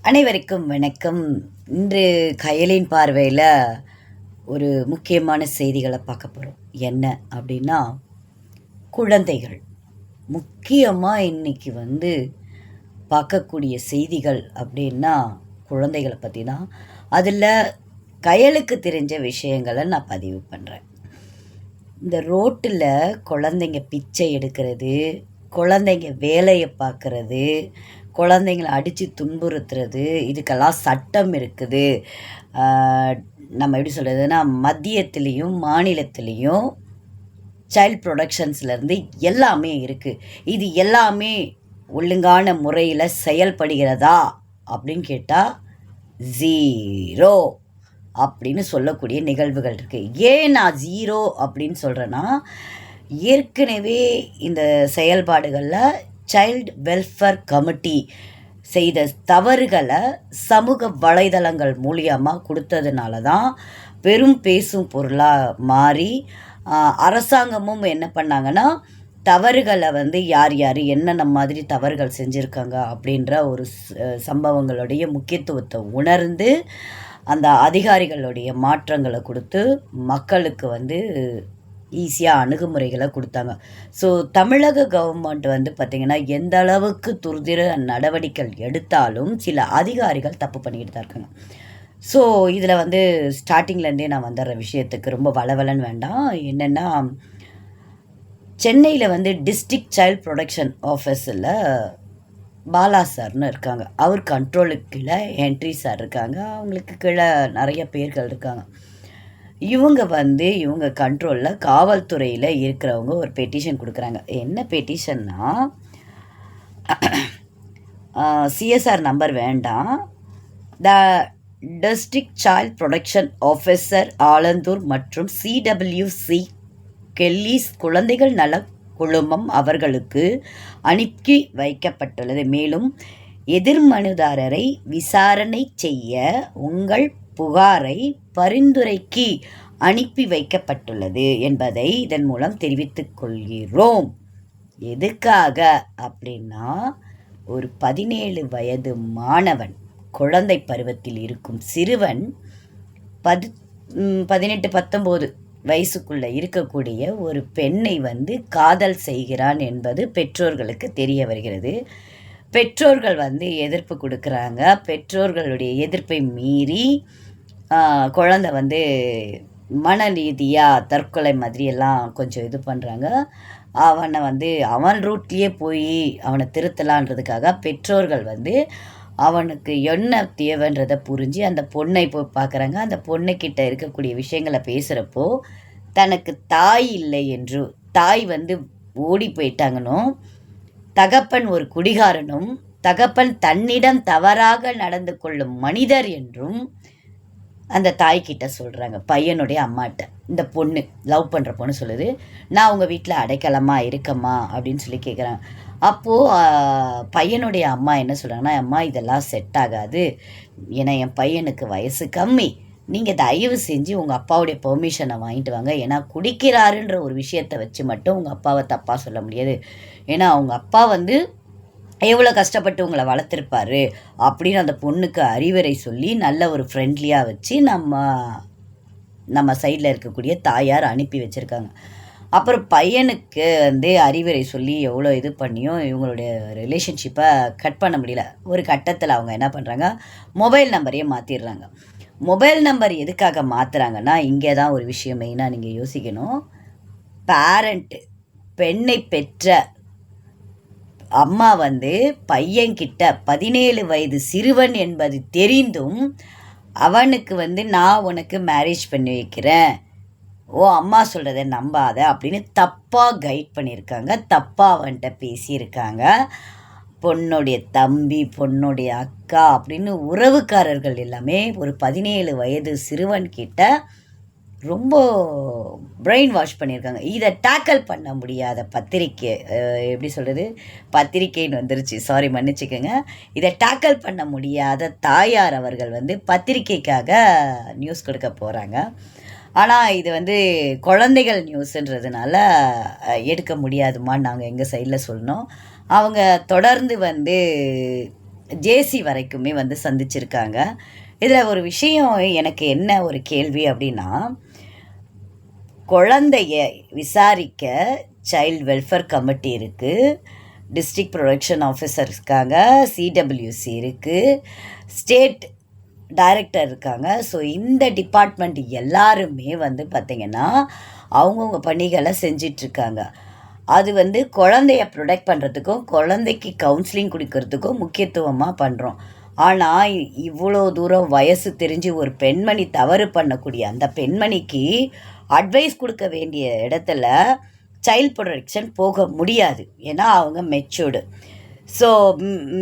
அனைவருக்கும் வணக்கம். இன்று கயலின் பார்வையில் ஒரு முக்கியமான செய்திகளை பார்க்க போகிறோம். என்ன அப்படின்னா, குழந்தைகள் முக்கியமாக இன்னைக்கு பார்க்கக்கூடிய செய்திகள் அப்படின்னா குழந்தைகளை பற்றி தான். அதில் கயலுக்கு தெரிஞ்ச விஷயங்களை நான் பதிவு பண்ணுறேன். இந்த ரோட்டில் குழந்தைங்க பிச்சை எடுக்கிறது, குழந்தைங்க வேலையை பார்க்குறது, குழந்தைங்கள அடித்து துன்புறுத்துறது, இதுக்கெல்லாம் சட்டம் இருக்குது. நம்ம எப்படி சொல்கிறதுன்னா, மத்தியத்துலேயும் மாநிலத்துலேயும் சைல்ட் ப்ரொடக்ஷன்ஸ்லேருந்து எல்லாமே இருக்குது. இது எல்லாமே ஒழுங்கான முறையில் செயல்படுகிறதா அப்படின்னு கேட்டால் ஜீரோ அப்படின்னு சொல்லக்கூடிய நிகழ்வுகள் இருக்குது. ஏன் நான் ஜீரோ அப்படின்னு சொல்கிறேன்னா, ஏற்கனவே இந்த செயல்பாடுகளில் சைல்டு வெல்ஃபேர் கமிட்டி செய்த தவறுகளை சமூக வலைதளங்கள் மூலியமாக கொடுத்ததுனால தான் பெரும் பேசும் பொருளாக மாறி அரசாங்கமும் என்ன பண்ணாங்கன்னா, தவறுகளை யார் யார் என்னென்ன மாதிரி தவறுகள் செஞ்சுருக்காங்க அப்படின்ற ஒரு சம்பவங்களுடைய முக்கியத்துவத்தை உணர்ந்து அந்த அதிகாரிகளுடைய மாற்றங்களை கொடுத்து மக்களுக்கு ஈஸியாக அணுகுமுறைகளை கொடுத்தாங்க. ஸோ தமிழக கவர்மெண்ட் பார்த்திங்கன்னா, எந்த அளவுக்கு துரித நடவடிக்கைகள் எடுத்தாலும் சில அதிகாரிகள் தப்பு பண்ணிக்கிட்டு தான் இருக்காங்க. ஸோ இதில் ஸ்டார்டிங்லேருந்தே நான் வந்துடுற விஷயத்துக்கு ரொம்ப வளவலன்னு வேண்டாம். என்னென்னா, சென்னையில் டிஸ்ட்ரிக்ட் சைல்ட் ப்ரொடக்ஷன் ஆஃபீஸில் பாலா சார்னு இருக்காங்க. அவர் கண்ட்ரோலுக்கு கீழே என்ட்ரி சார் இருக்காங்க. அவங்களுக்கு கீழே நிறைய பேர்கள் இருக்காங்க. இவங்க கண்ட்ரோலில் காவல்துறையில் இருக்கிறவங்க ஒரு பெட்டிஷன் கொடுக்குறாங்க. என்ன பெட்டிஷன்னா, சிஎஸ்ஆர் நம்பர் வேண்டாம், த district child production officer Alandur மற்றும் சிடபிள்யூசி கெல்லிஸ் குழந்தைகள் நல குழுமம் அவர்களுக்கு அனுப்பி வைக்கப்பட்டுள்ளது. மேலும் எதிர்மனுதாரரை விசாரணை செய்ய உங்கள் புகாரை பரிந்துரைக்கு அனுப்பி வைக்கப்பட்டுள்ளது என்பதை இதன் மூலம் தெரிவித்துக் கொள்கிறோம். எதுக்காக அப்படின்னா, ஒரு 17 வயது மாணவன், குழந்தை பருவத்தில் இருக்கும் சிறுவன் 18-19 வயசுக்குள்ளே இருக்கக்கூடிய ஒரு பெண்ணை காதல் செய்கிறான் என்பது பெற்றோர்களுக்கு தெரிய வருகிறது. பெற்றோர்கள் எதிர்ப்பு கொடுக்குறாங்க. பெற்றோர்களுடைய எதிர்ப்பை மீறி குழந்தை மன ரீதியாக தற்கொலை மாதிரியெல்லாம் கொஞ்சம் இது பண்ணுறாங்க. அவனை அவன் ரூட்லேயே போய் அவனை திருத்தலான்றதுக்காக பெற்றோர்கள் அவனுக்கு என்ன தேவைன்றதை புரிஞ்சு அந்த பொண்ணை போய் பார்க்குறாங்க. அந்த பொண்ணுக்கிட்ட இருக்கக்கூடிய விஷயங்களை பேசுகிறப்போ தனக்கு தாய் இல்லை என்று, தாய் ஓடி போயிட்டாங்கன்னும், தகப்பன் ஒரு குடிகாரனும், தகப்பன் தன்னிடம் தவறாக நடந்து கொள்ளும் மனிதர் என்றும் அந்த தாய்கிட்ட சொல்கிறாங்க. பையனுடைய அம்மாட்ட இந்த பொண்ணு, லவ் பண்ணுற பொண்ணு சொல்லுது, நான் உங்கள் வீட்டில் அடைக்கலமாக இருக்கம்மா அப்படின்னு சொல்லி கேட்குறாங்க. அப்போது பையனுடைய அம்மா என்ன சொல்கிறாங்கன்னா, அம்மா இதெல்லாம் செட் ஆகாது, ஏன்னா என் பையனுக்கு வயசு கம்மி, நீங்கள் தயவு செஞ்சு உங்கள் அப்பாவுடைய பெர்மிஷனை வாங்கிட்டு வாங்க. ஏன்னா குடிக்கிறாருன்ற ஒரு விஷயத்தை வச்சு மட்டும் உங்கள் அப்பாவை தப்பாக சொல்ல முடியாது. ஏன்னா அவங்க அப்பா எவ்வளோ கஷ்டப்பட்டு உங்களை வளர்த்துருப்பாரு அப்படின்னு அந்த பொண்ணுக்கு அறிவுரை சொல்லி நல்ல ஒரு ஃப்ரெண்ட்லியாக வச்சு நம்ம சைடில் இருக்கக்கூடிய தாயார் அனுப்பி வச்சுருக்காங்க. அப்புறம் பையனுக்கு அறிவுரை சொல்லி எவ்வளோ இது பண்ணியும் இவங்களுடைய ரிலேஷன்ஷிப்பை கட் பண்ண முடியல. ஒரு கட்டத்தில் அவங்க என்ன பண்ணுறாங்க, மொபைல் நம்பரையே மாற்றிடுறாங்க. மொபைல் நம்பர் எதுக்காக மாற்றுறாங்கன்னா, இங்கே தான் ஒரு விஷயம் மெயினாக நீங்கள் யோசிக்கணும். பேரண்ட்டு, பெண்ணை பெற்ற அம்மா பையன்கிட்ட 17 வயது சிறுவன் என்பது தெரிந்தும் அவனுக்கு நான் உனக்கு மேரேஜ் பண்ணி வைக்கிறேன், ஓ அம்மா சொல்கிறத நம்பாத அப்படின்னு தப்பாக கைட் பண்ணியிருக்காங்க. தப்பாக அவன்கிட்ட பேசியிருக்காங்க. பொண்ணுடைய தம்பி, பொண்ணுடைய அக்கா அப்படின்னு உறவுக்காரர்கள் எல்லாமே ஒரு 17 வயது சிறுவன்கிட்ட ரொம்ப பிரெயின் வாஷ் பண்ணியிருக்காங்க. இதை டேக்கிள் பண்ண முடியாத பத்திரிக்கை, எப்படி சொல்கிறது, பத்திரிக்கைன்னு வந்துருச்சு, சாரி மன்னிச்சுக்கோங்க. இதை டேக்கிள் பண்ண முடியாத தாயார் அவர்கள் பத்திரிக்கைக்காக நியூஸ் கொடுக்க போகிறாங்க. ஆனால் இது குழந்தைகள் நியூஸுன்றதுனால எடுக்க முடியாதுமான்னு நாங்கள் எங்கள் சைடில் சொன்னோம். அவங்க தொடர்ந்து ஜேசி வரைக்குமே வந்து சந்திச்சிருக்காங்க. இதில் ஒரு விஷயம் எனக்கு என்ன ஒரு கேள்வி அப்படின்னா, குழந்தைய விசாரிக்க சைல்டு வெல்ஃபேர் கமிட்டி இருக்குது, டிஸ்ட்ரிக்ட் ப்ரொடெக்ஷன் ஆஃபீஸர் இருக்காங்க, சிடபிள்யூசி இருக்குது, ஸ்டேட் டைரக்டர் இருக்காங்க. ஸோ இந்த டிபார்ட்மெண்ட் எல்லாருமே வந்து பார்த்திங்கன்னா அவங்கவுங்க பணிகளை செஞ்சிட்ருக்காங்க. அது வந்து குழந்தைய ப்ரொடெக்ட் பண்ணுறதுக்கும் குழந்தைக்கு கவுன்சிலிங் கொடுக்கறதுக்கும் முக்கியத்துவமாக பண்ணுறோம். ஆனால் இவ்வளோ தூரம் வயசு தெரிஞ்சு ஒரு பெண்மணி தவறு பண்ணக்கூடிய அந்த பெண்மணிக்கு அட்வைஸ் கொடுக்க வேண்டிய இடத்துல சைல்ட் ப்ரொடெக்ஷன் போக முடியாது. ஏன்னா அவங்க மெச்சூர்டு. ஸோ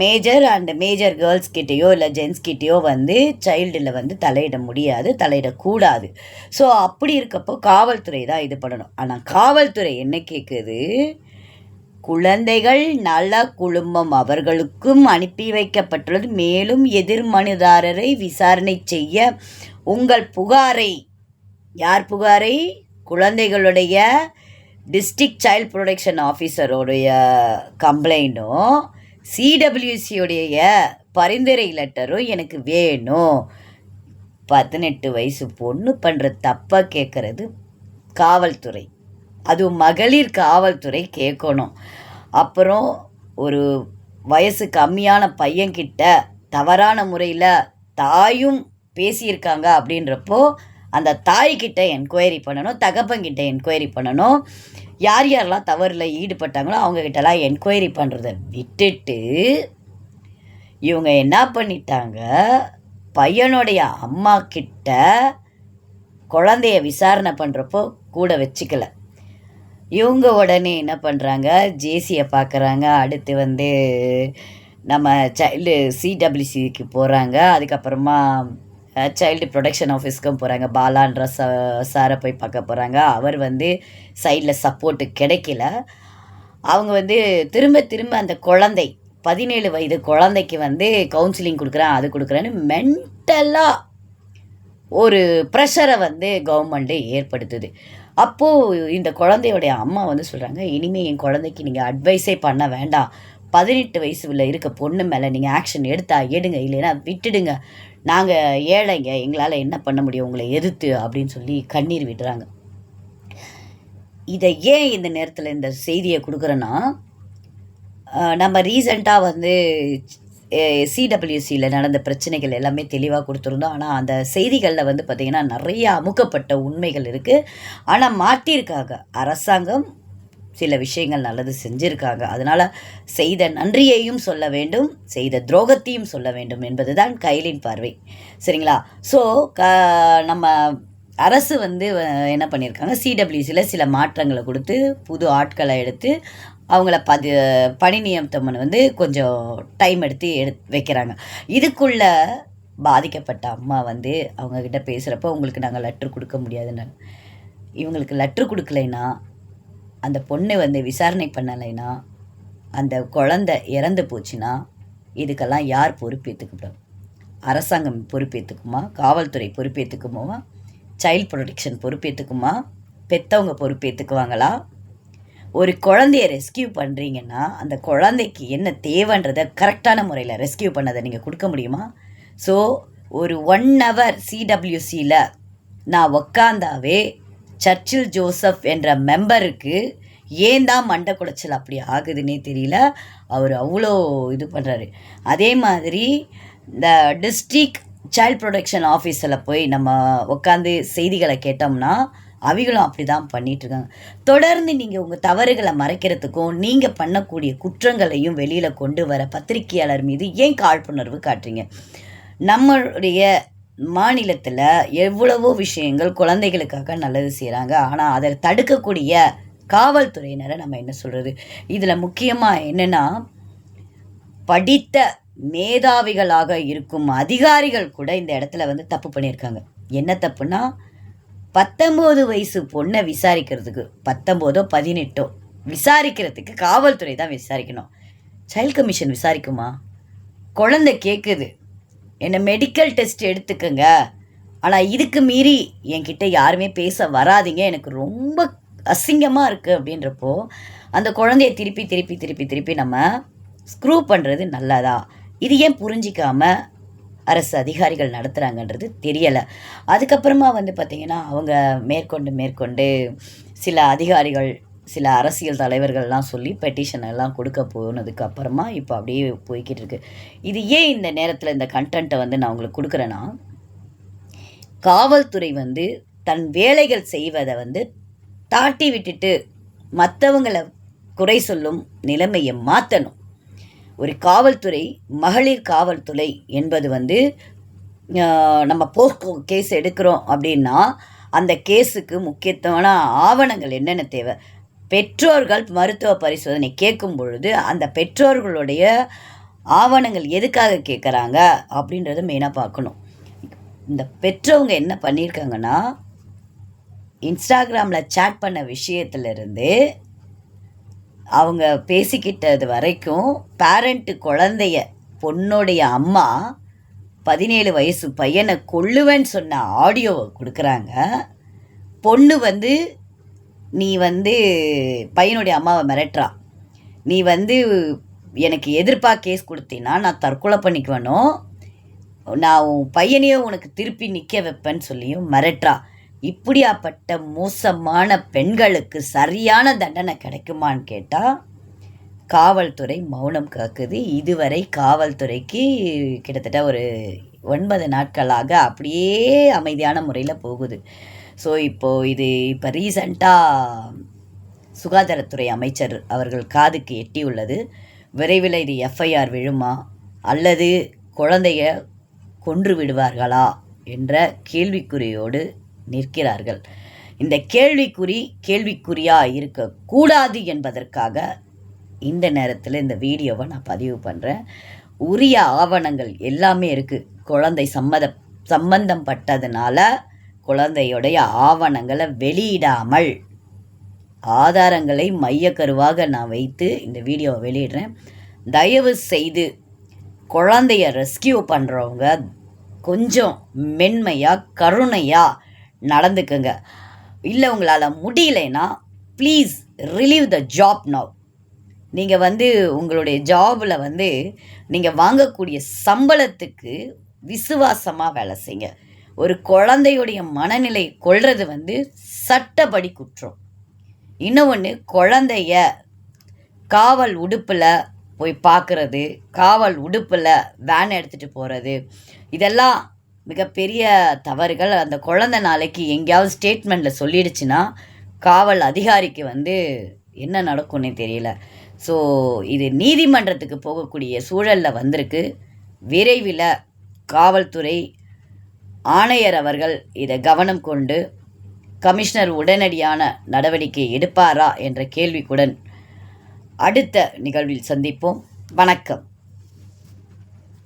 மேஜர் கேர்ள்ஸ்கிட்டேயோ இல்லை ஜென்ஸ்கிட்டேயோ வந்து சைல்டில் வந்து தலையிட முடியாது, தலையிடக்கூடாது. ஸோ அப்படி இருக்கப்போ காவல்துறை தான் இது பண்ணணும். ஆனால் காவல்துறை என்ன கேட்குது, குழந்தைகள் நல குழுமம் அவர்களுக்கும் அனுப்பி வைக்கப்பட்டுள்ளது. மேலும் எதிர் மனுதாரரை விசாரணை செய்ய உங்கள் புகாரை, யார் புகாரை, குழந்தைகளுடைய டிஸ்ட்ரிக்ட் சைல்ட் ப்ரொடெக்ஷன் ஆஃபீஸரோடைய கம்ப்ளைண்ட்டும் சிடபிள்யூசியோடைய பரிந்துரை லெட்டரும் எனக்கு வேணும். 18 வயசு பொண்ணு பண்ணுற தப்பாக கேட்குறது காவல்துறை, அதுவும் மகளிர் காவல்துறை கேட்கணும். அப்புறம் ஒரு வயசு கம்மியான பையன்கிட்ட தவறான முறையில் தாயும் பேசியிருக்காங்க அப்படின்றப்போ அந்த தாய்கிட்ட என்கொயரி பண்ணணும், தகப்பங்கிட்ட என்கொயரி பண்ணணும். யார் யாரெல்லாம் தவறில் ஈடுபட்டாங்களோ அவங்கக்கிட்டலாம் என்கொயரி பண்ணுறதை விட்டுட்டு இவங்க என்ன பண்ணிட்டாங்க, பையனுடைய அம்மா கிட்ட குழந்தைய விசாரணை பண்ணுறப்போ கூட வச்சுக்கல. இவங்க உடனே என்ன பண்ணுறாங்க, ஜேசியை பார்க்குறாங்க, அடுத்து வந்து நம்ம சைல்டு சிடபிள்யூசிக்கு போகிறாங்க, அதுக்கப்புறமா சைல்டு ப்ரொடெக்ஷன் ஆஃபீஸ்க்கும் போகிறாங்க. பாலான்ற சாரை போய் பார்க்க போகிறாங்க. அவர் வந்து சைடில் சப்போர்ட்டு கிடைக்கல. அவங்க வந்து திரும்ப அந்த குழந்தை 17 வயது குழந்தைக்கு வந்து கவுன்சிலிங் கொடுக்குறேன், அது கொடுக்குறேன்னு மென்டலாக ஒரு ப்ரெஷரை வந்து கவர்மெண்ட்டு ஏற்படுத்துது. அப்போது இந்த குழந்தையோடைய அம்மா வந்து சொல்கிறாங்க, இனிமேல் என் குழந்தைக்கு நீங்கள் அட்வைஸே பண்ண வேண்டாம், 18 வயசுல இருக்க பொண்ணு மேலே நீங்கள் ஆக்ஷன் எடுங்க, இல்லைன்னா விட்டுடுங்க, நாங்கள் ஏழைங்க, எங்களால் என்ன பண்ண முடியும் உங்களை எதிர்த்து அப்படின்னு சொல்லி கண்ணீர் விடுறாங்க. இதை ஏன் இந்த நேரத்தில் இந்த செய்தியை கொடுக்குறேன்னா, நம்ம ரீசெண்டாக வந்து சிடபிள்யூசியில் நடந்த பிரச்சனைகள் எல்லாமே தெளிவாக கொடுத்துருந்தோம். ஆனால் அந்த செய்திகளில் வந்து பார்த்திங்கன்னா நிறைய அமுக்கப்பட்ட உண்மைகள் இருக்குது. ஆனால் மாட்டியிருக்காங்க, அரசாங்கம் சில விஷயங்கள் நல்லது செஞ்சுருக்காங்க. அதனால் செய்த நன்றியையும் சொல்ல வேண்டும், செய்த துரோகத்தையும் சொல்ல வேண்டும் என்பது தான் கைலின் பார்வை. சரிங்களா? ஸோ நம்ம அரசு வந்து என்ன பண்ணியிருக்காங்க, சிடபிள்யூசியில் சில மாற்றங்களை கொடுத்து புது ஆட்களை எடுத்து அவங்கள பணி நியமனம் வந்து கொஞ்சம் டைம் எடுத்து வைக்கிறாங்க. இதுக்குள்ளே பாதிக்கப்பட்ட அம்மா வந்து அவங்கக்கிட்ட பேசுகிறப்போ உங்களுக்கு நாங்கள் லெட்ரு கொடுக்க முடியாதுன்னு, இவங்களுக்கு லெட்ரு கொடுக்கலைன்னா, அந்த பொண்ணு வந்து விசாரணை பண்ணலைன்னா, அந்த குழந்தை இறந்து போச்சுன்னா இதுக்கெல்லாம் யார் பொறுப்பேற்றுக்கிட்டோம்? அரசாங்கம் பொறுப்பேற்றுக்குமா? காவல்துறை பொறுப்பேற்றுக்குமா? Child protection பொறுப்பேற்றுக்குமா? பெற்றவங்க பொறுப்பேற்றுக்குவாங்களா? ஒரு குழந்தைய ரெஸ்கியூ பண்ணுறீங்கன்னா அந்த குழந்தைக்கு என்ன தேவைன்றதை கரெக்டான முறையில் ரெஸ்கியூ பண்ணதை நீங்கள் கொடுக்க முடியுமா? ஸோ ஒரு 1 hour சிடபிள்யூசியில் நான் உக்காந்தாவே சர்ச்சில் ஜோசப் என்ற மெம்பருக்கு ஏன் தான் மண்டை குடைச்சல் அப்படி ஆகுதுன்னே தெரியல. அவர் அவ்வளோ இது பண்ணுறாரு. அதே மாதிரி இந்த டிஸ்ட்ரிக்ட் சைல்ட் ப்ரொடெக்ஷன் ஆஃபீஸில் போய் நம்ம உட்காந்து செய்திகளை கேட்டோம்னா அவங்களும் அப்படி தான் பண்ணிகிட்ருக்காங்க. தொடர்ந்து நீங்கள் உங்கள் தவறுகளை மறைக்கிறதுக்கும் நீங்கள் பண்ணக்கூடிய குற்றங்களையும் வெளியில் கொண்டு வர பத்திரிகையாளர் மீது ஏன் காழ்ப்புணர்வு காட்டுறீங்க? நம்மளுடைய மாநிலத்தில் எவ்வளவோ விஷயங்கள் குழந்தைகளுக்காக நல்லது செய்கிறாங்க. ஆனால் அதை தடுக்கக்கூடிய காவல்துறையினரை நம்ம என்ன சொல்கிறது? இதில் முக்கியமாக என்னென்னா, படித்த மேதாவிகளாக இருக்கும் அதிகாரிகள் கூட இந்த இடத்துல வந்து தப்பு பண்ணியிருக்காங்க. என்ன தப்புனா, 19 வயசு பொண்ணை விசாரிக்கிறதுக்கு, 19ஓ 18ஓ விசாரிக்கிறதுக்கு காவல்துறை தான் விசாரிக்கணும். சைல்ட் கமிஷன் விசாரிக்குமா? குழந்தை கேட்குது, என்னை மெடிக்கல் டெஸ்ட் எடுத்துக்கங்க, ஆனால் இதுக்கு மீறி என்கிட்ட யாருமே பேச வராதிங்க, எனக்கு ரொம்ப அசிங்கமாக இருக்குது அப்படின்றப்போ அந்த குழந்தைய திருப்பி நம்ம ஸ்க்ரூ பண்ணுறது நல்லதா? இது ஏன் புரிஞ்சிக்காம அரசு அதிகாரிகள் நடத்துகிறாங்கன்றது தெரியலை. அதுக்கப்புறமா வந்து பார்த்திங்கன்னா அவங்க மேற்கொண்டு சில அதிகாரிகள் சில அரசியல் தலைவர்கள்லாம் சொல்லி பெட்டிஷன் எல்லாம் கொடுக்க போனதுக்கு அப்புறமா இப்போ அப்படியே போய்கிட்டு இருக்கு. இது ஏன் இந்த நேரத்தில் இந்த கண்டென்ட்டை வந்து நான் உங்களுக்கு கொடுக்குறேன்னா, காவல்துறை வந்து தன் வேலைகள் செய்வதை வந்து தாட்டி விட்டுட்டு மற்றவங்களை குறை சொல்லும் நிலைமையை மாற்றணும். ஒரு காவல்துறை, மகளிர் காவல்துறை என்பது வந்து நம்ம போஸ்கோ கேஸ் எடுக்கிறோம் அப்படின்னா அந்த கேஸுக்கு முக்கியத்துவமான ஆவணங்கள் என்னென்ன தேவை? பெற்றோர்கள் மருத்துவ பரிசோதனை கேட்கும் பொழுது அந்த பெற்றோர்களுடைய ஆவணங்கள் எதுக்காக கேட்குறாங்க அப்படின்றத மெயினாக பார்க்கணும். இந்த பெற்றவங்க என்ன பண்ணியிருக்காங்கன்னா, இன்ஸ்டாகிராமில் சேட் பண்ண விஷயத்துலேருந்து அவங்க பேசிக்கிட்டது வரைக்கும் பேரண்ட்டு குழந்தைய பொண்ணுடைய அம்மா 17 வயசு பையனை கொல்லுவேன்னு சொன்ன ஆடியோவை கொடுக்குறாங்க. பொண்ணு வந்து நீ வந்து பையனுடைய அம்மாவை மிரட்டுறா, நீ வந்து எனக்கு எதிர்ப்பாக கேஸ் கொடுத்தீன்னா நான் தற்கொலை பண்ணிக்குவேணும், நான் உன் பையனையே உனக்கு திருப்பி நிற்க வைப்பேன்னு சொல்லியும் மிரட்டுறா. இப்படியாப்பட்ட மோசமான பெண்களுக்கு சரியான தண்டனை கிடைக்குமான்னு கேட்டால் காவல்துறை மௌனம் காக்குது. இதுவரை காவல்துறைக்கு கிட்டத்தட்ட ஒரு 9 நாட்களாக அப்படியே அமைதியான முறையில் போகுது. ஸோ இப்போ ரீசண்டாக சுகாதாரத்துறை அமைச்சர் அவர்கள் காதுக்கு எட்டியுள்ளது. விரைவில் இது எஃப்ஐஆர் விழுமா அல்லது குழந்தைய கொன்று விடுவார்களா என்ற கேள்விக்குறியோடு நிற்கிறார்கள். இந்த கேள்விக்குறியாக இருக்கக்கூடாது என்பதற்காக இந்த நேரத்தில் இந்த வீடியோவை நான் பதிவு பண்ணுறேன். உரிய ஆவணங்கள் எல்லாமே இருக்குது. குழந்தை சம்பந்தப்பட்டதுனால குழந்தையுடைய ஆவணங்களை வெளியிடாமல் ஆதாரங்களை மையக்கருவாக நான் வைத்து இந்த வீடியோவை வெளியிடுறேன். தயவு செய்து குழந்தைய ரெஸ்கியூ பண்ணுறவங்க கொஞ்சம் மென்மையாக கருணையாக நடந்துக்குங்க. இல்லை உங்களால் முடியலைன்னா please relieve the job now. நீங்கள் வந்து உங்களுடைய ஜாபில் வந்து நீங்கள் வாங்கக்கூடிய சம்பளத்துக்கு விசுவாசமாக வேலை செய்யுங்க. ஒரு குழந்தையுடைய மனநிலை கொள்வது வந்து சட்டப்படி குற்றம். இன்னொன்று, குழந்தைய காவல் உடுப்பில் போய் பார்க்குறது, காவல் உடுப்பில் வேன் எடுத்துகிட்டு போகிறது, இதெல்லாம் மிகப்பெரிய தவறுகள். அந்த குழந்தை நாளைக்கு எங்கேயாவது ஸ்டேட்மெண்ட்டில் சொல்லிடுச்சுன்னா காவல் அதிகாரிக்கு வந்து என்ன நடக்கும்னே தெரியல. ஸோ இது நீதிமன்றத்துக்கு போகக்கூடிய சூழலில் வந்திருக்கு. விரைவில் காவல்துறை ஆணையர் அவர்கள் இதை கவனம் கொண்டு கமிஷனர் உடனடியான நடவடிக்கை எடுப்பாரா என்ற கேள்விக்குடன் அடுத்த நிகழ்வில் சந்திப்போம். வணக்கம்.